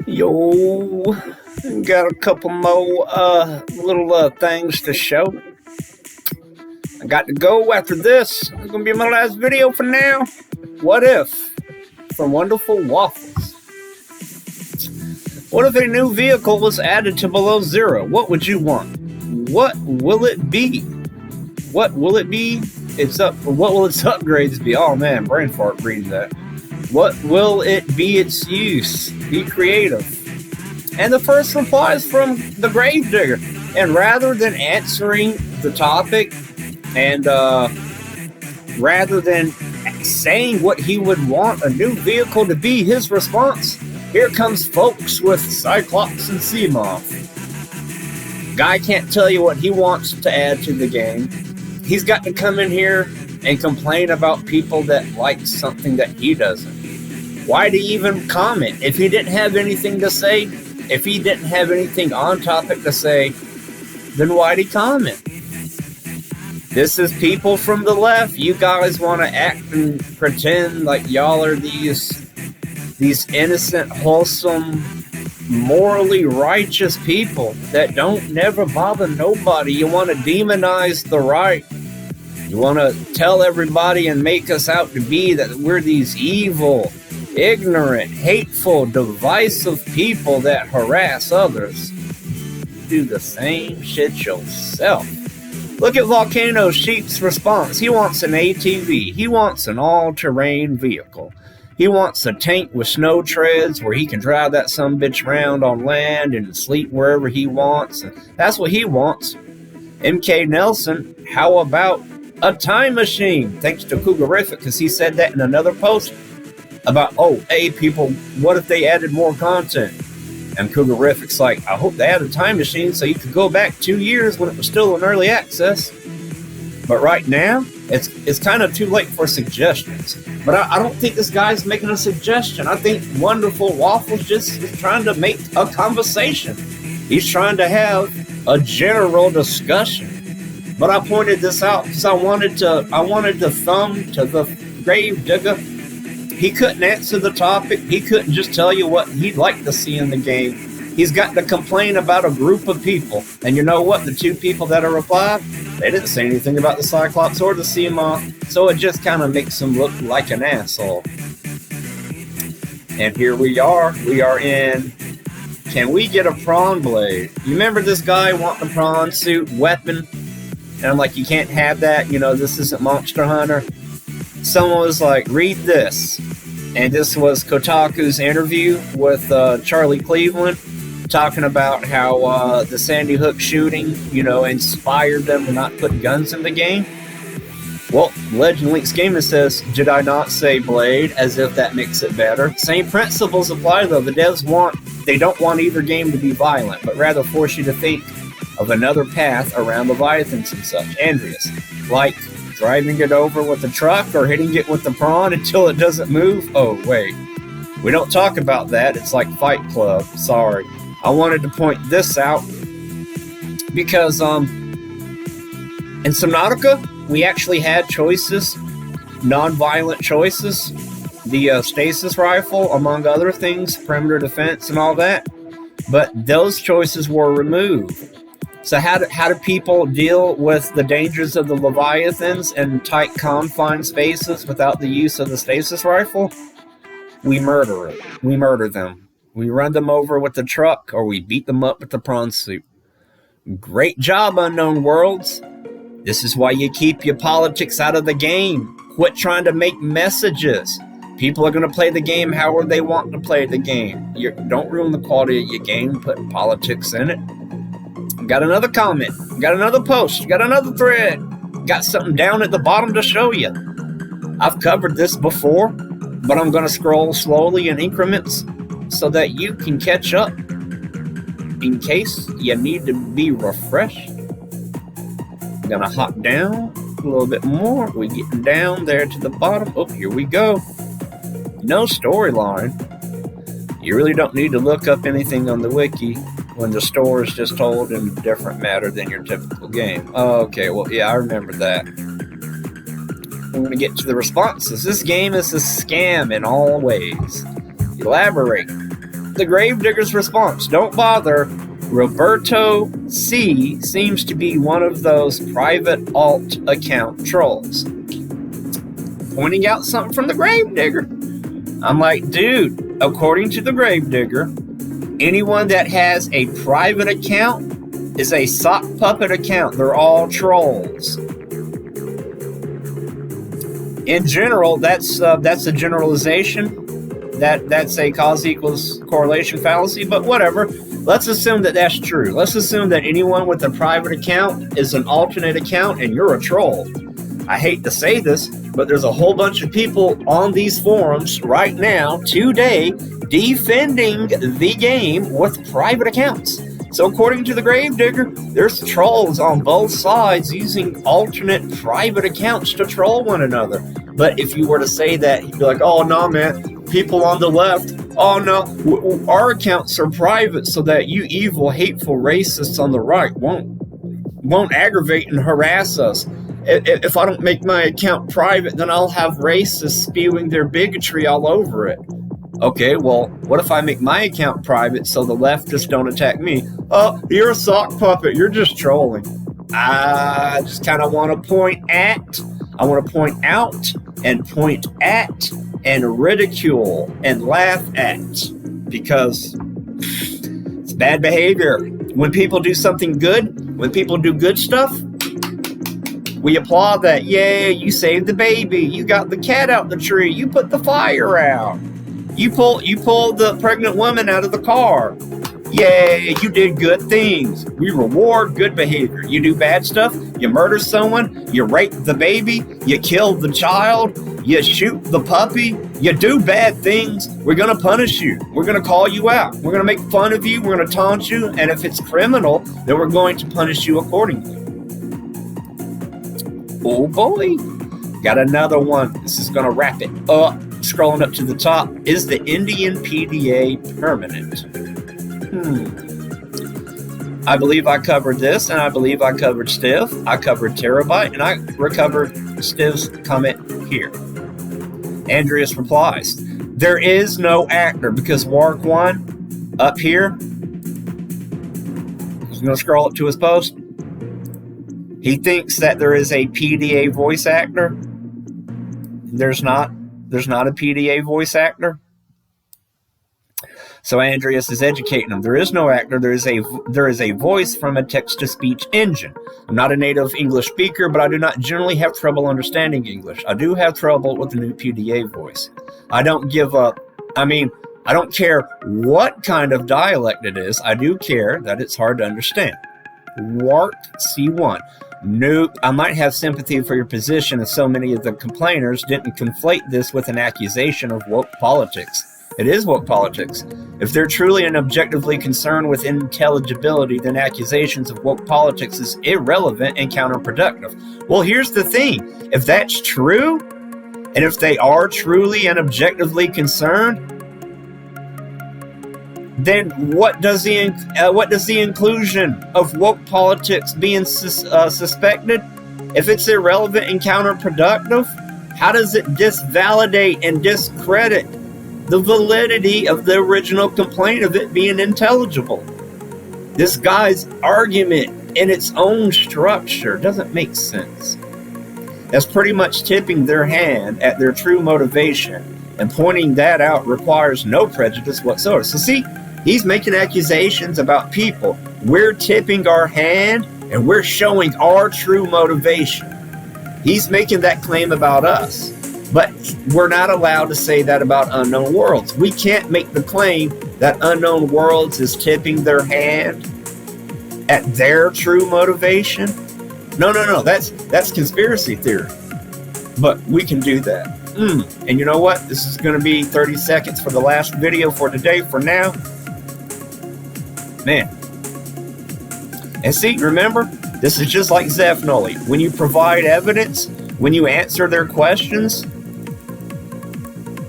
Yo, got a couple more little things to show. I got to go after this. It's gonna be my last video for now. What if? From Wonderful Waffles. What if a new vehicle was added to below zero? What would you want? What will it be? What will it be? What will its upgrades be? Oh man, brain fart reading that. What will it be its use? Be creative. And the first reply is from the Gravedigger. And rather than answering the topic and rather than saying what he would want a new vehicle to be his response, here comes folks with Cyclops and Seamoth. Guy can't tell you what he wants to add to the game. He's got to come in here and complain about people that like something that he doesn't. Why'd he even comment? If he didn't have anything to say, if he didn't have anything on topic to say, then why'd he comment? This is people from the left. You guys want to act and pretend like y'all are these innocent, wholesome, morally righteous people that don't never bother nobody. You want to demonize the right. You want to tell everybody and make us out to be that we're these evil, ignorant, hateful, divisive people that harass others. Do the same shit yourself. Look at Volcano Sheep's response. He wants an ATV. He wants an all-terrain vehicle. He wants a tank with snow treads where he can drive that sumbitch around on land and sleep wherever he wants. And that's what he wants. MK Nelson, how about a time machine? Thanks to Cougarific, because he said that in another post about, hey people, what if they added more content? And Cougarific's like, I hope they add a time machine so you could go back 2 years when it was still in early access. But right now, it's kind of too late for suggestions. But I don't think this guy's making a suggestion. I think Wonderful Waffles just is trying to make a conversation. He's trying to have a general discussion. But I pointed this out because I wanted to thumb to the Gravedigger. He couldn't answer the topic. He couldn't just tell you what he'd like to see in the game. He's got to complain about a group of people. And you know what? The two people that are replied, they didn't say anything about the Cyclops or the Seamoth, so it just kind of makes him look like an asshole. And here we are. We are in Can We Get a Prawn Blade? You remember this guy wanting a prawn suit weapon? And I'm like, you can't have that. You know, this isn't Monster Hunter. Someone was like, read this. And this was Kotaku's interview with Charlie Cleveland, talking about how the Sandy Hook shooting, inspired them to not put guns in the game. Well, Legend Links Gaming says, did I not say Blade, as if that makes it better? Same principles apply though. The devs they don't want either game to be violent, but rather force you to think of another path around Leviathans and such. Andreas, like driving it over with a truck or hitting it with the prawn until it doesn't move? Oh, wait. We don't talk about that. It's like Fight Club. Sorry. I wanted to point this out because in Subnautica, we actually had choices, non-violent choices. The stasis rifle, among other things, perimeter defense and all that. But those choices were removed. So how do people deal with the dangers of the Leviathans in tight confined spaces without the use of the stasis rifle? We murder it. We murder them. We run them over with the truck, or we beat them up with the prawn suit. Great job, Unknown Worlds. This is why you keep your politics out of the game. Quit trying to make messages. People are going to play the game however they want to play the game. Don't ruin the quality of your game putting politics in it. Got another comment. Got another post. Got another thread. Got something down at the bottom to show you. I've covered this before, but I'm going to scroll slowly in increments so that you can catch up in case you need to be refreshed. I'm going to hop down a little bit more. We're getting down there to the bottom. Oh, here we go. No storyline. You really don't need to look up anything on the wiki when the story is just told in a different matter than your typical game. Oh, okay, well, yeah, I remember that. I'm going to get to the responses. This game is a scam in all ways. Elaborate. The Gravedigger's response: don't bother. Roberto C. seems to be one of those private alt account trolls. Pointing out something from the Gravedigger. I'm like, dude, according to the Gravedigger, anyone that has a private account is a sock puppet account. They're all trolls. In general, that's a generalization. That's a cause equals correlation fallacy, but whatever. Let's assume that that's true. Let's assume that anyone with a private account is an alternate account and you're a troll. I hate to say this, but there's a whole bunch of people on these forums right now, today, defending the game with private accounts. So according to the Gravedigger, there's trolls on both sides using alternate private accounts to troll one another. But if you were to say that, you'd be like, oh no, man, people on the left, oh no, our accounts are private so that you evil, hateful racists on the right won't aggravate and harass us. If I don't make my account private, then I'll have racists spewing their bigotry all over it. Okay, well, what if I make my account private so the leftists don't attack me? Oh, you're a sock puppet. You're just trolling. I just kind of want to point out and ridicule and laugh at, because it's bad behavior. When people do something good, when people do good stuff, we applaud that. Yay, you saved the baby. You got the cat out the tree. You put the fire out. You pulled the pregnant woman out of the car. Yay, you did good things. We reward good behavior. You do bad stuff, you murder someone, you rape the baby, you kill the child, you shoot the puppy, you do bad things, we're going to punish you. We're going to call you out. We're going to make fun of you. We're going to taunt you. And if it's criminal, then we're going to punish you accordingly. Oh boy. Got another one. This is going to wrap it up. Scrolling up to the top. Is the Indian PDA permanent? I believe I covered this, and I believe I covered Stiv. I covered Terabyte, and I recovered Stiv's comment here. Andreas replies, there is no actor, because Wark 1 up here, he's going to scroll up to his post. He thinks that there is a PDA voice actor. There's not a PDA voice actor. So Andreas is educating him. There is no actor. There is a voice from a text-to-speech engine. I'm not a native English speaker, but I do not generally have trouble understanding English. I do have trouble with the new PDA voice. I don't give up. I mean, I don't care what kind of dialect it is. I do care that it's hard to understand. Wart C1. Nope. I might have sympathy for your position if so many of the complainers didn't conflate this with an accusation of woke politics. It is woke politics. If they're truly and objectively concerned with intelligibility, then accusations of woke politics is irrelevant and counterproductive. Well, here's the thing. If that's true, and if they are truly and objectively concerned, then what does the inclusion of woke politics being suspected? If it's irrelevant and counterproductive, how does it disvalidate and discredit the validity of the original complaint of it being intelligible? This guy's argument in its own structure doesn't make sense. That's pretty much tipping their hand at their true motivation, and pointing that out requires no prejudice whatsoever. So see, he's making accusations about people. We're tipping our hand and we're showing our true motivation. He's making that claim about us. But we're not allowed to say that about Unknown Worlds. We can't make the claim that Unknown Worlds is tipping their hand at their true motivation. No. That's conspiracy theory. But we can do that. And you know what? This is going to be 30 seconds for the last video for today for now. Man. And see, remember, this is just like Zephnoli. When you provide evidence, when you answer their questions,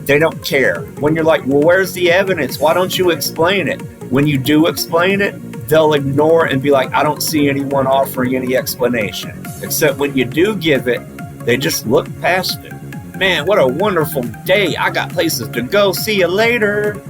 they don't care. When you're like, well, where's the evidence? Why don't you explain it? When you do explain it, they'll ignore it and be like, I don't see anyone offering any explanation. Except when you do give it, they just look past it. Man, what a wonderful day. I got places to go. See you later.